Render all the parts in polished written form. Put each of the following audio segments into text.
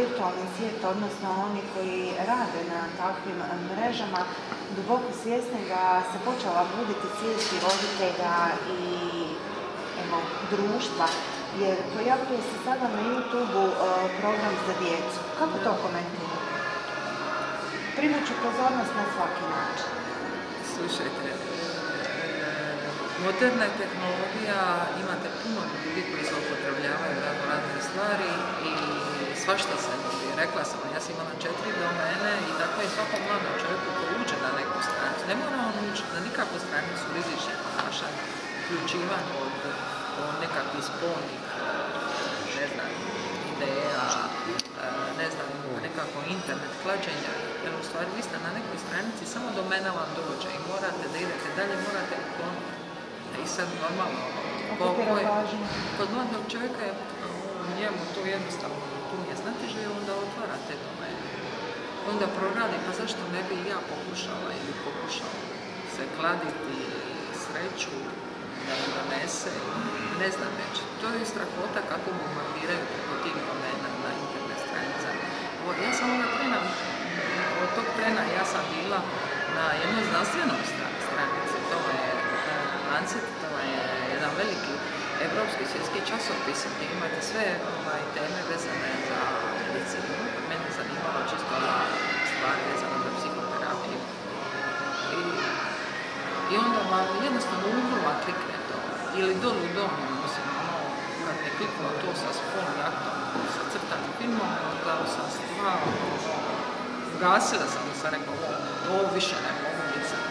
virtualni svijet, odnosno oni koji rade na takvim mrežama, duboko svjesni da se počela buditi svijesti roditelja i društva, jer pojavljuje se sada na YouTube-u program za djecu. Kako to komentirate? Privući pozornost na svaki način. Slušajte, moderna tehnologija, imate puno ljudi koji se upotrebljavaju razne stvari i svašta se nudi. Rekla sam, ja sam imala 4 domene i tako je svakom mladom čovjeku koji uđe na neku stranicu. Ne mora on učiti na nikakvu stranicu rizičnih ponašanja, uključivanja od nekakvih spolnih, ne znam, ideja, ne znam, nekako internet klađenja, jer u stvari vi ste na nekoj stranici, samo domena vam dođe i morate da idete dalje, morate ukloniti. I sad normalno, kod mladog čovjeka je njemu to jednostavno tu nije znatiže i onda otvara te domene. Onda proradi, pa zašto ne bi ja pokušala ili pokušala se kladiti sreću da mi donese, ne znam već. To je strahota kako bombardiraju preko tih domena na internet stranicama. Ja sam od tog trena ja sam bila na jednoj znanstvenom stranici, to je Lancet, to je jedan veliki evropski svjetski časopis gdje imate sve teme vezane za medicinu. Mene zanimalo čisto stvari vezane za psihoterapiju. I onda vam jednostavno ugruma klikne to. Ili dolu dom, mislim, kad me kliknuo to sa spolnim aktom, sa crtanim filmom, onda sam stvarno ugasila sam se, rekao, ovo više ne mogu biti sad.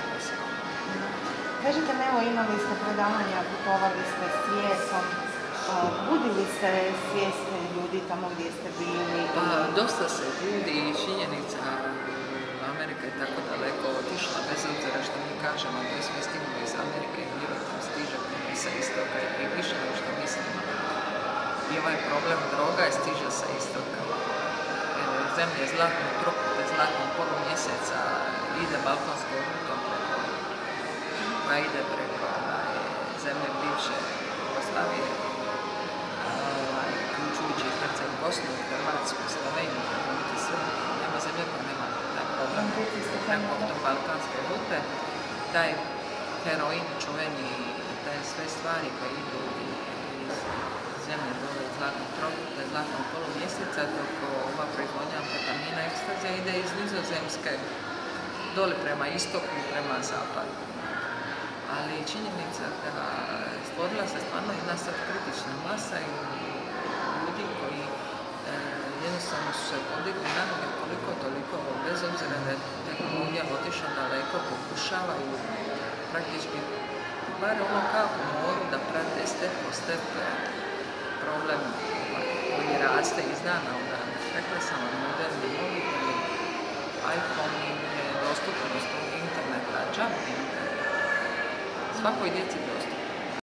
Kažete me, evo imali ste predavanja, putovali ste svijetom, budili se svijeste ljudi tamo gdje ste bili? Pa, dosta se budi i činjenica, Amerika je tako daleko otišla, bez obzira što mi kažemo, to je sve stiglo iz Amerike i mi tam stiže sa istoka i više nego što mislimo. I ovaj problem droga stiže sa istoka. Zemlje zlatno trokute, zlatnog polumjeseca, ide balkanskom rutom preko, pa ide preko zemlje bivše Jugoslavije, uključujući Herceg Bosnu, Hrvatsku, Sloveniju, Republike Srbije. Nema zemlje koja nema taj problem preko to balkanske rute. Taj heroin čuveni, taj sve stvari koje idu iz zemlje dole zlatnog trokute, zlatnog polumjeseca, dok ova proizvodnja amfetamina ekstaze ide iz Nizozemske dole prema istoku i prema zapadu. Ali činjenica da stvorila se stvarno jedna sad kritična masa i ljudi koji jednostavno su se podigli na noge koliko toliko, bez obzira da je tehnologija otišla daleko, pokušavaju praktički bar ono kako moru da prate step po step problem koji raste iz dana u dan. Rekla sam vam, moderni mobiteli, iPhone je dostupnost ovog interneta, džabni internet. Svakoj djeci dostupno.